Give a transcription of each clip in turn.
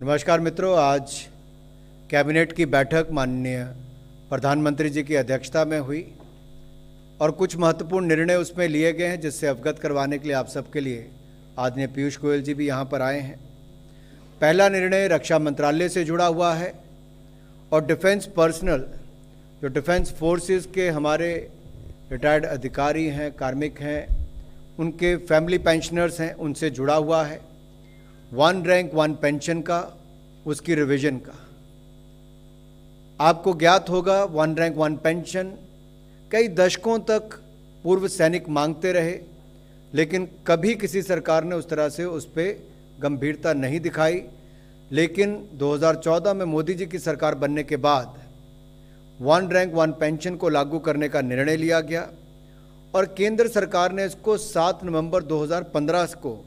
नमस्कार मित्रों, आज कैबिनेट की बैठक माननीय प्रधानमंत्री जी की अध्यक्षता में हुई और कुछ महत्वपूर्ण निर्णय उसमें लिए गए हैं, जिससे अवगत करवाने के लिए आप सबके लिए आदरणीय पीयूष गोयल जी भी यहाँ पर आए हैं। पहला निर्णय रक्षा मंत्रालय से जुड़ा हुआ है और डिफेंस पर्सनल, जो डिफेंस फोर्सेस के हमारे रिटायर्ड अधिकारी हैं, कार्मिक हैं, उनके फैमिली पेंशनर्स हैं, उनसे जुड़ा हुआ है। 1 रैंक 1 पेंशन का, उसकी रिवीजन का। आपको ज्ञात होगा 1 रैंक 1 पेंशन कई दशकों तक पूर्व सैनिक मांगते रहे, लेकिन कभी किसी सरकार ने उस तरह से उस पर गंभीरता नहीं दिखाई। लेकिन 2014 में मोदी जी की सरकार बनने के बाद 1 रैंक 1 पेंशन को लागू करने का निर्णय लिया गया और केंद्र सरकार ने इसको 7 नवंबर 2015 को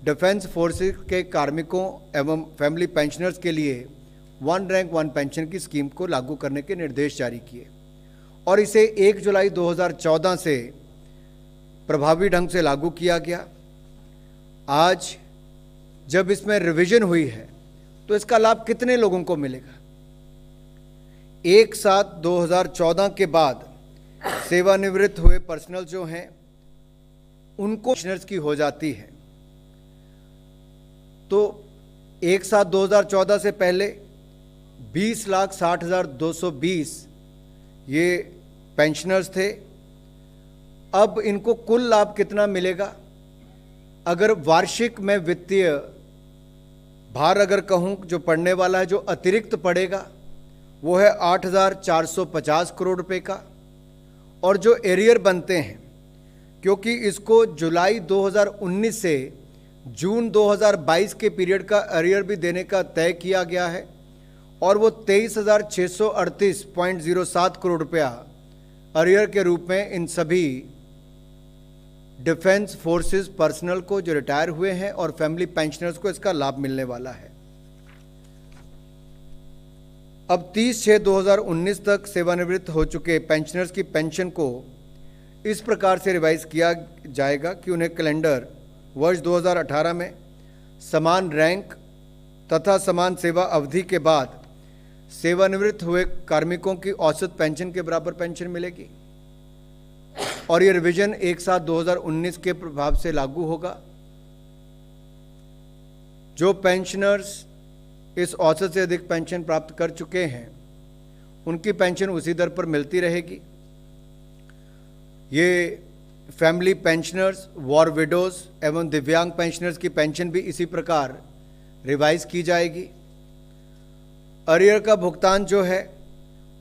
डिफेंस फोर्सेस के कार्मिकों एवं फैमिली पेंशनर्स के लिए 1 रैंक 1 पेंशन की स्कीम को लागू करने के निर्देश जारी किए और इसे 1 जुलाई 2014 से प्रभावी ढंग से लागू किया गया। आज जब इसमें रिवीजन हुई है तो इसका लाभ कितने लोगों को मिलेगा? 1/7/2014 के बाद सेवानिवृत्त हुए पर्सनल जो हैं उनको पेंशनर्स की हो जाती है, तो 1/7/2014 से पहले 20,60,220 ये पेंशनर्स थे। अब इनको कुल लाभ कितना मिलेगा? अगर वार्षिक में वित्तीय भार अगर कहूं जो पड़ने वाला है, जो अतिरिक्त पड़ेगा वो है 8,450 करोड़ रुपए का। और जो एरियर बनते हैं, क्योंकि इसको जुलाई 2019 से जून 2022 के पीरियड का एरियर भी देने का तय किया गया है और वो 23,638.07 करोड़ रुपया एरियर के रूप में इन सभी डिफेंस फोर्सेस पर्सनल को जो रिटायर हुए हैं और फैमिली पेंशनर्स को इसका लाभ मिलने वाला है। अब 30/6/2019 तक सेवानिवृत्त हो चुके पेंशनर्स की पेंशन को इस प्रकार से रिवाइज किया जाएगा कि उन्हें कैलेंडर वर्ष 2018 में समान रैंक तथा समान सेवा अवधि के बाद सेवानिवृत्त हुए कार्मिकों की औसत पेंशन के बराबर पेंशन मिलेगी और ये रिवीजन 1/7/2019 के प्रभाव से लागू होगा। जो पेंशनर्स इस औसत से अधिक पेंशन प्राप्त कर चुके हैं उनकी पेंशन उसी दर पर मिलती रहेगी। ये फैमिली पेंशनर्स, वॉर विडोज एवं दिव्यांग पेंशनर्स की पेंशन भी इसी प्रकार रिवाइज की जाएगी। अरियर का भुगतान जो है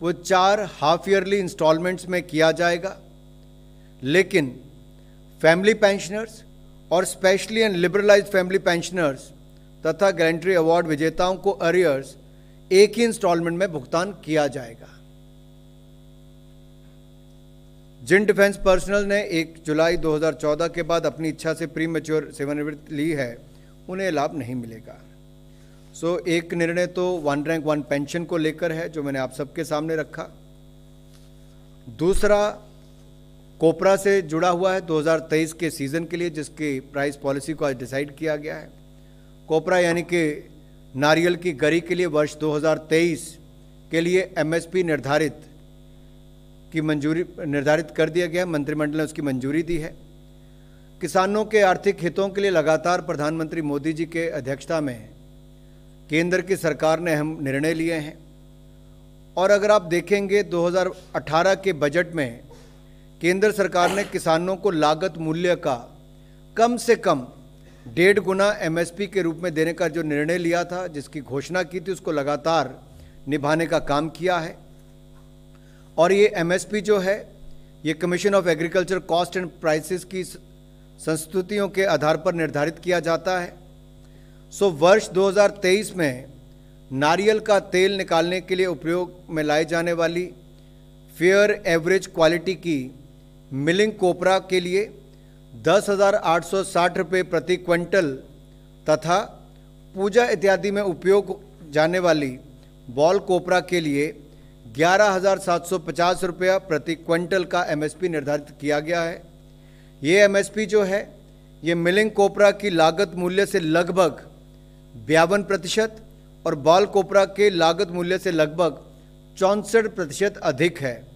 वो 4 हाफ ईयरली इंस्टॉलमेंट्स में किया जाएगा, लेकिन फैमिली पेंशनर्स और specially and liberalised family pensioners तथा गैलेंट्री अवार्ड विजेताओं को अरियर्स एक ही इंस्टॉलमेंट में भुगतान किया जाएगा। जिन डिफेंस पर्सनल ने 1 जुलाई 2014 के बाद अपनी इच्छा से प्री मैच्योर सेवानिवृत्ति ली है उन्हें लाभ नहीं मिलेगा। एक निर्णय तो 1 रैंक 1 पेंशन को लेकर है जो मैंने आप सबके सामने रखा। दूसरा कोपरा से जुड़ा हुआ है 2023 के सीज़न के लिए, जिसकी प्राइस पॉलिसी को आज डिसाइड किया गया है। कोपरा यानी कि नारियल की गरी के लिए वर्ष 2023 के लिए MSP निर्धारित कर दिया गया। मंत्रिमंडल ने उसकी मंजूरी दी है। किसानों के आर्थिक हितों के लिए लगातार प्रधानमंत्री मोदी जी के अध्यक्षता में केंद्र की सरकार ने अहम निर्णय लिए हैं और अगर आप देखेंगे 2018 के बजट में केंद्र सरकार ने किसानों को लागत मूल्य का कम से कम 1.5 गुना MSP के रूप में देने का जो निर्णय लिया था, जिसकी घोषणा की थी, उसको लगातार निभाने का काम किया है। और ये MSP जो है ये commission of agriculture cost and prices की संस्तुतियों के आधार पर निर्धारित किया जाता है। वर्ष 2023 में नारियल का तेल निकालने के लिए उपयोग में लाई जाने वाली फेयर एवरेज क्वालिटी की मिलिंग कोपरा के लिए 10,860 रुपये प्रति क्विंटल तथा पूजा इत्यादि में उपयोग जाने वाली बॉल कोपरा के लिए 11,750 रुपया प्रति क्विंटल का MSP निर्धारित किया गया है। ये MSP जो है ये मिलिंग कोपरा की लागत मूल्य से लगभग 52% और बाल कोपरा के लागत मूल्य से लगभग 64% अधिक है।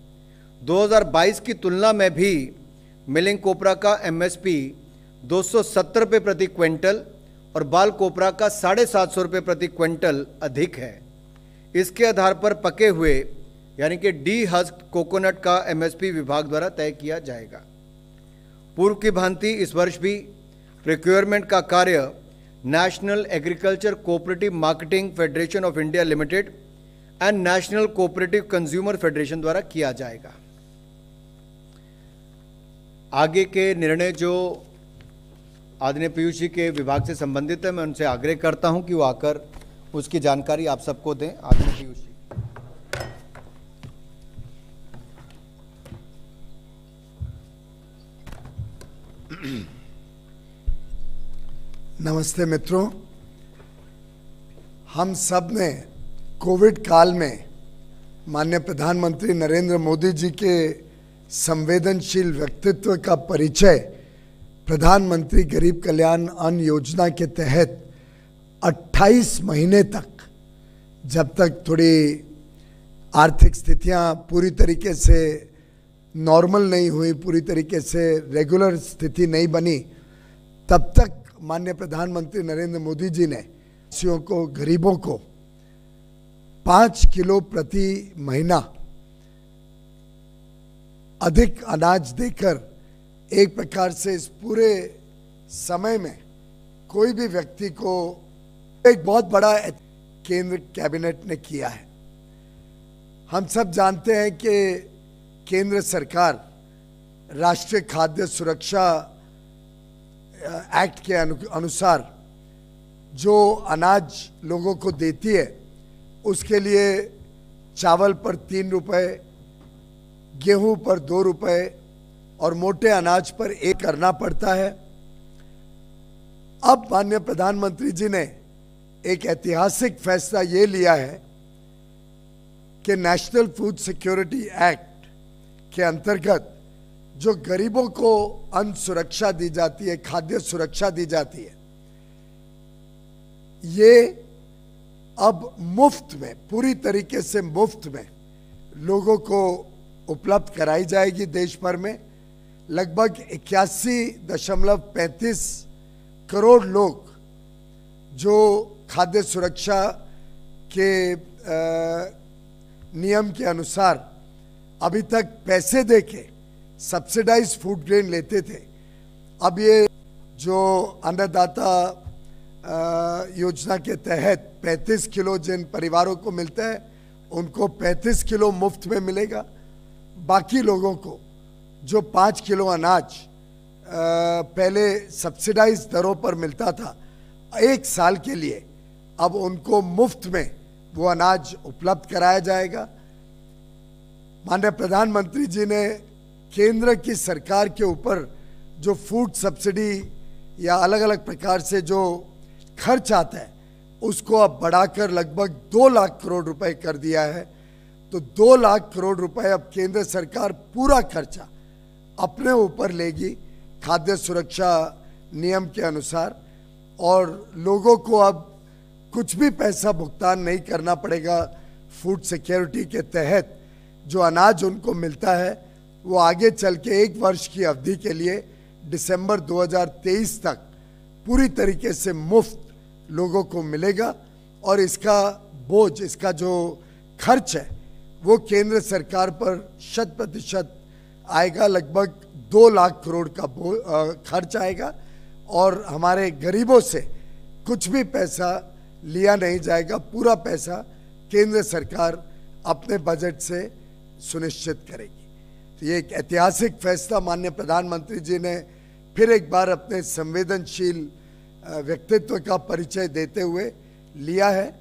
2022 की तुलना में भी मिलिंग कोपरा का एमएसपी 270 रुपये प्रति क्विंटल और बाल कोपरा का 750 रुपये प्रति क्विंटल अधिक है। इसके आधार पर पके हुए यानी कि डी हस्क कोकोनट का एमएसपी विभाग द्वारा तय किया जाएगा। पूर्व की भांति इस वर्ष भी प्रोक्योरमेंट का कार्य national agriculture cooperative marketing federation of India limited and national cooperative consumer federation द्वारा किया जाएगा। आगे के निर्णय जो आदरणीय पीयूष जी के विभाग से संबंधित है, मैं उनसे आग्रह करता हूं कि वो आकर उसकी जानकारी आप सबको दें। आदरणीय पीयूष जी। नमस्ते मित्रों, हम सब ने कोविड काल में माननीय प्रधानमंत्री नरेंद्र मोदी जी के संवेदनशील व्यक्तित्व का परिचय प्रधानमंत्री गरीब कल्याण अन्न योजना के तहत 28 महीने तक, जब तक थोड़ी आर्थिक स्थितियां पूरी तरीके से नॉर्मल नहीं हुई, पूरी तरीके से रेगुलर स्थिति नहीं बनी, तब तक माननीय प्रधानमंत्री नरेंद्र मोदी जी ने देशवासियों को, गरीबों को 5 किलो प्रति महीना अधिक अनाज देकर एक प्रकार से इस पूरे समय में कोई भी व्यक्ति को एक बहुत बड़ा केंद्र कैबिनेट ने किया है। हम सब जानते हैं कि केंद्र सरकार राष्ट्रीय खाद्य सुरक्षा एक्ट के अनुसार जो अनाज लोगों को देती है, उसके लिए चावल पर 3 रुपए, गेहूं पर 2 रुपए और मोटे अनाज पर 1 करना पड़ता है। अब माननीय प्रधानमंत्री जी ने एक ऐतिहासिक फैसला ये लिया है कि नेशनल फूड सिक्योरिटी एक्ट के अंतर्गत जो गरीबों को अन्न सुरक्षा दी जाती है, खाद्य सुरक्षा दी जाती है, ये अब मुफ्त में, पूरी तरीके से मुफ्त में लोगों को उपलब्ध कराई जाएगी। देश भर में लगभग 81.35 करोड़ लोग जो खाद्य सुरक्षा के नियम के अनुसार अभी तक पैसे देके सब्सिडाइज फूड ग्रेन लेते थे, अब ये जो अन्नदाता योजना के तहत 35 किलो जिन परिवारों को मिलता है, उनको 35 किलो मुफ्त में मिलेगा। बाकी लोगों को जो 5 किलो अनाज पहले सब्सिडाइज दरों पर मिलता था, 1 साल के लिए अब उनको मुफ्त में वो अनाज उपलब्ध कराया जाएगा। माननीय प्रधानमंत्री जी ने केंद्र की सरकार के ऊपर जो फूड सब्सिडी या अलग अलग प्रकार से जो खर्च आता है, उसको अब बढ़ाकर लगभग 2 लाख करोड़ रुपए कर दिया है। तो 2 लाख करोड़ रुपए अब केंद्र सरकार पूरा खर्चा अपने ऊपर लेगी खाद्य सुरक्षा नियम के अनुसार, और लोगों को अब कुछ भी पैसा भुगतान नहीं करना पड़ेगा। फूड सिक्योरिटी के तहत जो अनाज उनको मिलता है, वो आगे चल के 1 वर्ष की अवधि के लिए दिसंबर 2023 तक पूरी तरीके से मुफ्त लोगों को मिलेगा। और इसका बोझ, इसका जो खर्च है, वो केंद्र सरकार पर 100% आएगा। लगभग 2 लाख करोड़ का खर्च आएगा और हमारे गरीबों से कुछ भी पैसा लिया नहीं जाएगा। पूरा पैसा केंद्र सरकार अपने बजट से सुनिश्चित करेगी। तो ये एक ऐतिहासिक फैसला माननीय प्रधानमंत्री जी ने फिर एक बार अपने संवेदनशील व्यक्तित्व का परिचय देते हुए लिया है।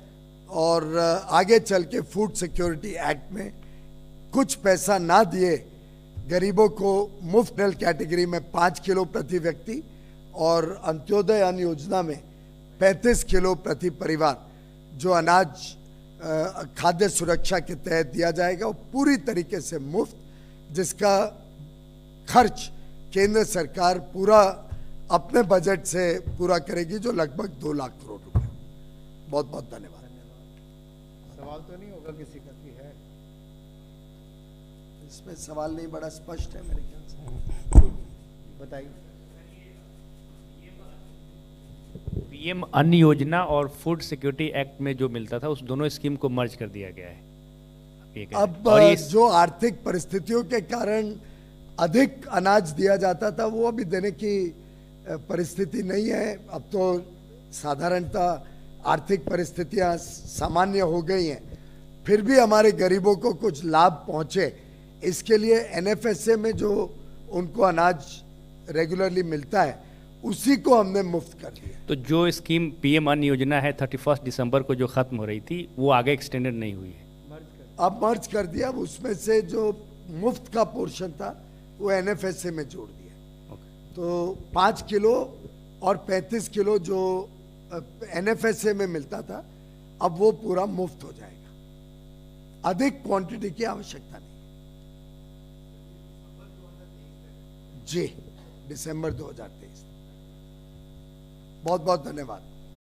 और आगे चल के फूड सिक्योरिटी एक्ट में कुछ पैसा ना दिए गरीबों को मुफ्त कैटेगरी में 5 किलो प्रति व्यक्ति और अंत्योदय अन्न योजना में 35 किलो प्रति परिवार जो अनाज खाद्य सुरक्षा के तहत दिया जाएगा, वो पूरी तरीके से मुफ्त, जिसका खर्च केंद्र सरकार पूरा अपने बजट से पूरा करेगी, जो लगभग 2 लाख करोड़ रुपए। बहुत बहुत धन्यवाद। सवाल तो नहीं होगा किसी का कि है? इसमें सवाल नहीं, बड़ा स्पष्ट है मेरे ख्याल से। बताइए। पीएम अन्न योजना और फूड सिक्योरिटी एक्ट में जो मिलता था उस दोनों स्कीम को मर्ज कर दिया गया है ये कह रहे हैं। अब और ये जो आर्थिक परिस्थितियों के कारण अधिक अनाज दिया जाता था वो अभी देने की परिस्थिति नहीं है। अब तो साधारणतः आर्थिक परिस्थितियां सामान्य हो गई हैं, फिर भी हमारे गरीबों को कुछ लाभ पहुंचे इसके लिए एनएफएसए में जो उनको अनाज रेगुलरली मिलता है उसी को हमने मुफ्त कर दिया। तो जो स्कीम पीएम अन्न योजना है 31 दिसंबर को जो खत्म हो रही थी वो आगे एक्सटेंडेड नहीं हुई है, अब मर्ज कर दिया। अब उसमें से जो मुफ्त का पोर्शन था वो एनएफएसए में जोड़ दिया। तो 5 किलो और 35 किलो जो एनएफएसए में मिलता था अब वो पूरा मुफ्त हो जाएगा, अधिक क्वांटिटी की आवश्यकता नहीं। जी, दिसंबर 2023। बहुत बहुत धन्यवाद।